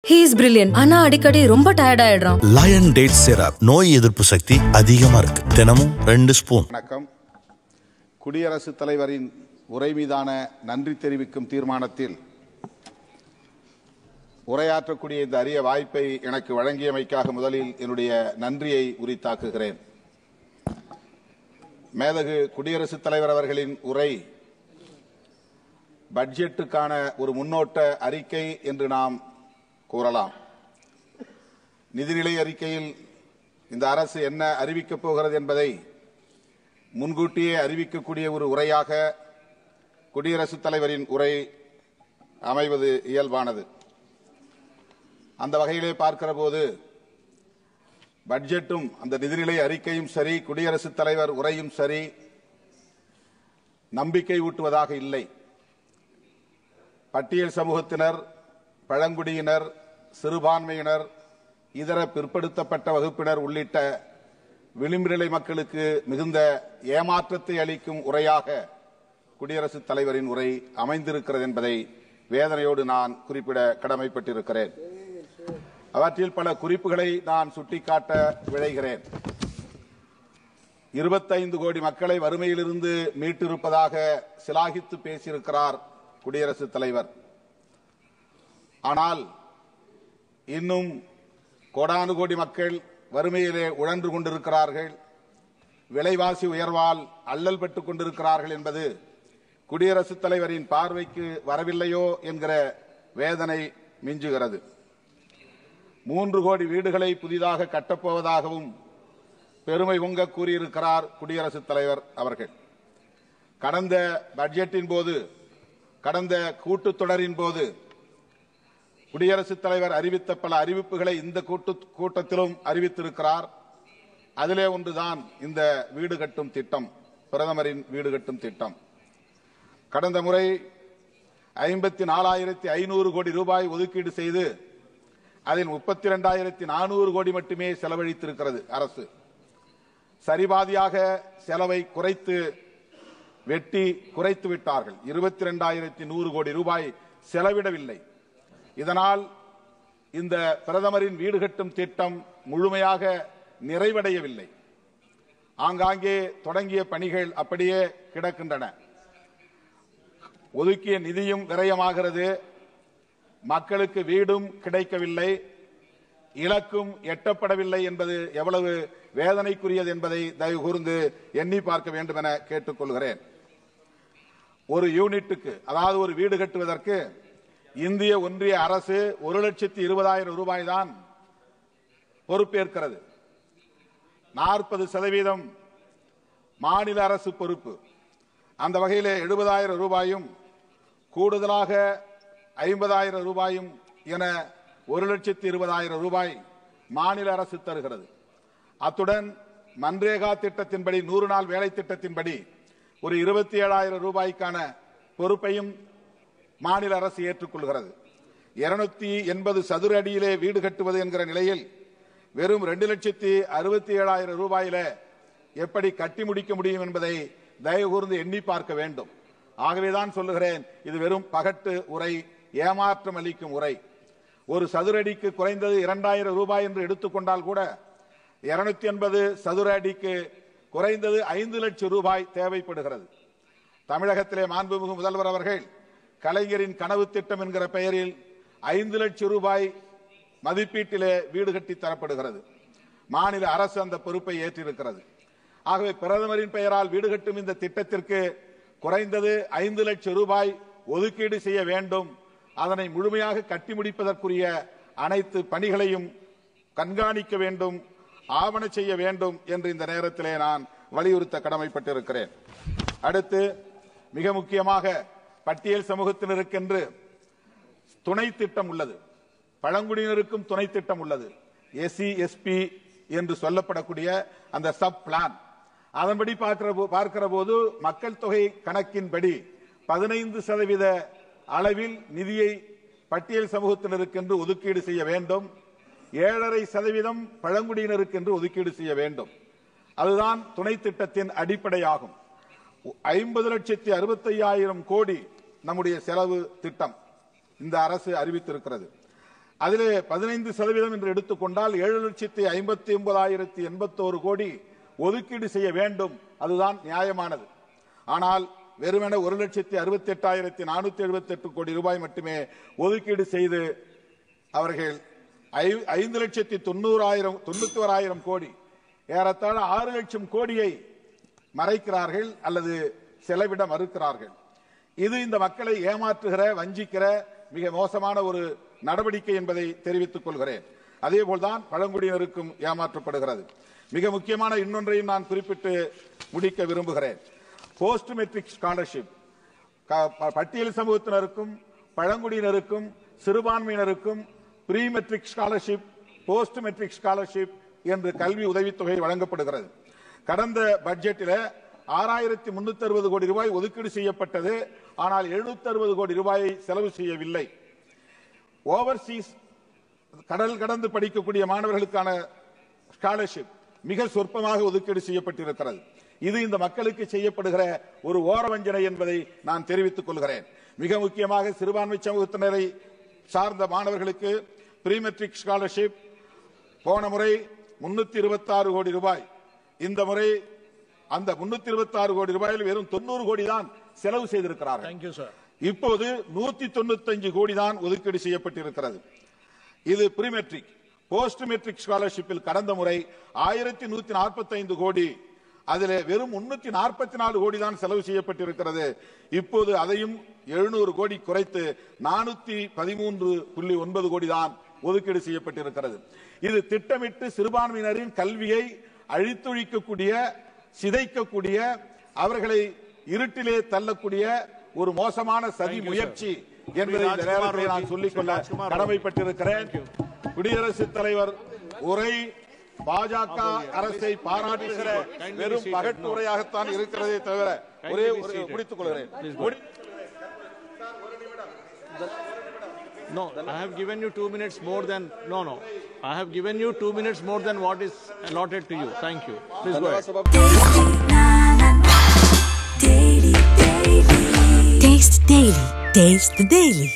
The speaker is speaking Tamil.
He is brilliant. ஆனா அடிக்கடி ரொம்ப டயர்ட் ஆயிடுறான். Lion Date Syrup நோய் எதிர்ப்பு சக்தி அதிகமா இருக்கு. தினமும் 2 ஸ்பூன். வணக்கம். குடியரசுத் தலைவரின் உரை மீதான நன்றி தெரிவிக்கும் தீர்மானத்தில் உரையாற்றக்கூடிய இந்த அரிய வாய்ப்பை எனக்கு வழங்கியமைக்காக முதலில் என்னுடைய நன்றியை உரித்தாக்குகிறேன். மேதகு குடியரசுத் தலைவர் அவர்களின் உரை பட்ஜெட்டுக்கான ஒரு முன்னோட்ட அறிக்கை என்று நாம் கூறலாம். நிதிநிலை அறிக்கையில் இந்த அரசு என்ன அறிவிக்கப் போகிறது என்பதை முன்கூட்டியே அறிவிக்கக்கூடிய ஒரு உரையாக குடியரசுத் தலைவரின் உரை அமைவது இயல்பானது. அந்த வகையிலே பார்க்கிற போது பட்ஜெட்டும் அந்த நிதிநிலை அறிக்கையும் சரி, குடியரசுத் தலைவர் உரையும் சரி, நம்பிக்கை ஊட்டுவதாக இல்லை. பட்டியல் சமூகத்தினர், பழங்குடியினர், சிறுபான்மையினர், இதர பிற்படுத்தப்பட்ட வகுப்பினர் உள்ளிட்ட விளிம்புநிலை மக்களுக்கு மிகுந்த ஏமாற்றத்தை அளிக்கும் உரையாக குடியரசுத் தலைவரின் உரை அமைந்திருக்கிறது என்பதை வேதனையோடு நான் குறிப்பிட கடமைப்பட்டிருக்கிறேன். அவற்றில் பல குறிப்புகளை நான் சுட்டிக்காட்ட விழைகிறேன். 25 கோடி மக்களை வறுமையிலிருந்து மீட்டிருப்பதாக சிலாகித்து பேசியிருக்கிறார் குடியரசுத் தலைவர். ஆனால் இன்னும் கோடானு கோடி மக்கள் வறுமையிலே உழன்று கொண்டிருக்கிறார்கள், விலைவாசி உயர்வால் அல்லல் பெற்றுக் கொண்டிருக்கிறார்கள் என்பது குடியரசுத் தலைவரின் பார்வைக்கு வரவில்லையோ என்கிற வேதனை மிஞ்சுகிறது. 3 கோடி வீடுகளை புதிதாக கட்டப்போவதாகவும் பெருமை பொங்க கூறியிருக்கிறார் குடியரசுத் தலைவர் அவர்கள். கடந்த பட்ஜெட்டின் போது, கடந்த கூட்டத்தொடரின் போது குடியரசுத் தலைவர் அறிவித்த பல அறிவிப்புகளை இந்த கூட்டத்திலும் அறிவித்திருக்கிறார். அதிலே ஒன்றுதான் இந்த வீடு கட்டும் திட்டம், பிரதமரின் வீடு கட்டும் திட்டம். கடந்த முறை 54,500 கோடி ரூபாய் ஒதுக்கீடு செய்து அதில் 32,400 கோடி மட்டுமே செலவழித்திருக்கிறது அரசு. சரிபாதியாக செலவை குறைத்து விட்டார்கள். 22,100 கோடி ரூபாய் செலவிடவில்லை. இதனால் இந்த பிரதமரின் வீடு கட்டும் திட்டம் முழுமையாக நிறைவடையவில்லை. ஆங்காங்கே தொடங்கிய பணிகள் அப்படியே கிடக்கின்றன. ஒதுக்கிய நிதியும் விரயமாகிறது, மக்களுக்கு வீடும் கிடைக்கவில்லை, இலக்கும் எட்டப்படவில்லை என்பது எவ்வளவு வேதனைக்குரியது என்பதை தயவு கூர்ந்து எண்ணி பார்க்க வேண்டும் என கேட்டுக்கொள்கிறேன். ஒரு யூனிட்டுக்கு, அதாவது ஒரு வீடு கட்டுவதற்கு இந்திய ஒன்றிய அரசு 1,20,000 ரூபாய் தான் பொறுப்பேற்கிறது. 40% மாநில அரசு பொறுப்பு. அந்த வகையிலே 70,000 ரூபாயும் கூடுதலாக 50,000 ரூபாயும் என 1,20,000 ரூபாய் மாநில அரசு தருகிறது. அத்துடன் மன்ரேகா திட்டத்தின்படி, 100 நாள் வேலை திட்டத்தின்படி ஒரு 27,000 ரூபாய்க்கான பொறுப்பையும் மாநில அரசு ஏற்றுக்கொள்கிறது. 280 சதுர அடியிலே வீடு கட்டுவது என்கிற நிலையில் வெறும் 2,67,000 ரூபாயில எப்படி கட்டி முடிக்க முடியும் என்பதை தயவு கூர்ந்து எண்ணி பார்க்க வேண்டும். ஆகவேதான் சொல்லுகிறேன், இது வெறும் பகட்டு உரை, ஏமாற்றம் அளிக்கும் உரை. ஒரு சதுர அடிக்கு குறைந்தது 2,000 ரூபாய் என்று எடுத்துக்கொண்டால் கூட 280 சதுர அடிக்கு குறைந்தது 5 லட்சம் ரூபாய் தேவைப்படுகிறது. தமிழகத்திலே மாண்புமிகு முதல்வர் அவர்கள் கலைஞரின் கனவு திட்டம் என்கிற பெயரில் 5 லட்சம் ரூபாய் மதிப்பீட்டிலே வீடு கட்டி தரப்படுகிறது. மாநில அரசு அந்த பொறுப்பை ஏற்றிருக்கிறது. ஆகவே பிரதமரின் பெயரால் வீடு கட்டும் இந்த திட்டத்திற்கு குறைந்தது 5 லட்சம் ரூபாய் ஒதுக்கீடு செய்ய வேண்டும். அதனை முழுமையாக கட்டி முடிப்பதற்குரிய அனைத்து பணிகளையும் கண்காணிக்க வேண்டும், ஆவண செய்ய வேண்டும் என்று இந்த நேரத்திலே நான் வலியுறுத்த கடமைப்பட்டிருக்கிறேன். அடுத்து மிக முக்கியமாக பட்டியல் சமூகத்தினருக்கென்று துணை திட்டம் உள்ளது, பழங்குடியினருக்கும் துணை திட்டம் உள்ளது. SC SP என்று சொல்லப்படக்கூடிய அந்த சப் பிளான். அதன்படி பார்க்கிற போது மக்கள் தொகை கணக்கின்படி 15% அளவில் நிதியை பட்டியல் சமூகத்தினருக்கென்று ஒதுக்கீடு செய்ய வேண்டும். 7.5% பழங்குடியினருக்கென்று ஒதுக்கீடு செய்ய வேண்டும். அதுதான் துணை திட்டத்தின் அடிப்படையாகும். 50,65,000 கோடி நம்முடைய செலவு திட்டம் இந்த அரசு அறிவித்திருக்கிறது. அதிலே 15% என்று எடுத்துக்கொண்டால் 7,59,081 கோடி ஒதுக்கீடு செய்ய வேண்டும். அதுதான் நியாயமானது. ஆனால் வெறுமனே 1,68,478 கோடி ரூபாய் மட்டுமே ஒதுக்கீடு செய்து அவர்கள் 5,91,000 கோடி, ஏறத்தாழ 6 லட்சம் கோடியை மறைக்கிறார்கள் அல்லது செலவிட மறுக்கிறார்கள். இது இந்த மக்களை ஏமாற்றுகிற, வஞ்சிக்கிற மிக மோசமான ஒரு நடவடிக்கை என்பதை தெரிவித்துக் கொள்கிறேன். அதேபோல்தான் பழங்குடியினருக்கும் ஏமாற்றப்படுகிறது. மிக முக்கியமான இன்னொன்றையும் நான் குறிப்பிட்டு முடிக்க விரும்புகிறேன். போஸ்ட் மெட்ரிக் ஸ்காலர்ஷிப் பட்டியல் சமூகத்தினருக்கும் பழங்குடியினருக்கும் சிறுபான்மையினருக்கும் pre matric scholarship, post matric scholarship என்று கல்வி உதவித்தொகை வழங்கப்படுகிறது. கடந்த பட்ஜெட்டில் 6,360 கோடி ரூபாய் ஒதுக்கீடு செய்யப்பட்டது. ஆனால் 760 கோடி ரூபாயை செலவு செய்யவில்லை. ஓவர்சீஸ் கடல் கடந்து படிக்கக்கூடிய மாணவர்களுக்கான ஸ்காலர்ஷிப் மிக சொற்பமாக ஒதுக்கீடு செய்யப்பட்டிருக்கிறது. இது இந்த மக்களுக்கு செய்யப்படுகிற ஒரு ஓரவஞ்சனை என்பதை நான் தெரிவித்துக் கொள்கிறேன். மிக முக்கியமாக சிறுபான்மை சமூகத்தினரை சார்ந்த மாணவர்களுக்கு ப்ரீ மெட்ரிக் ஸ்காலர்ஷிப் போன முறை 326 கோடி ரூபாய், இந்த முறை அந்த 326 கோடி ரூபாயில் வெறும் 90 கோடி தான் செலவு செய்திருக்கிறார்கள். இப்போது 195 கோடி தான் ஒதுக்கீடு செய்யப்பட்டிருக்கிறது. இது ப்ரீ மெட்ரிக். போஸ்ட் மெட்ரிக் ஸ்காலர்ஷிப்பில் கடந்த முறை 1,145 கோடி, அதில் வெறும் 344 கோடி தான் செலவு செய்யப்பட்டிருக்கிறது. இப்போது அதையும் 700 கோடி குறைத்து 413.9 கோடி தான் ஒதுக்கீடு செய்யப்பட்டிருக்கிறது. இது திட்டமிட்டு சிறுபான்மையினரின் கல்வியை அழித்தொழிக்கக்கூடிய, சிதைக்கக்கூடிய, அவர்களை இருட்டிலே தள்ளக்கூடிய ஒரு மோசமான சதி முயற்சி என்பதை இந்த நேரத்தில் நான் சொல்லிக்கொள்ள கடமைப்பட்டிருக்கிறேன். குடியரசுத் தலைவர் உரை பாஜக அரசை பாராட்டுகிற வெறும் பகட்டு உரையாகத்தான் இருக்கிறதே தவிர ஒரே முடித்துக் கொள்கிறேன். No, I have given you 2 minutes more than I have given you 2 minutes more than what is allotted to you. Thank you. Please go ahead. Taste Daily. Taste the Daily.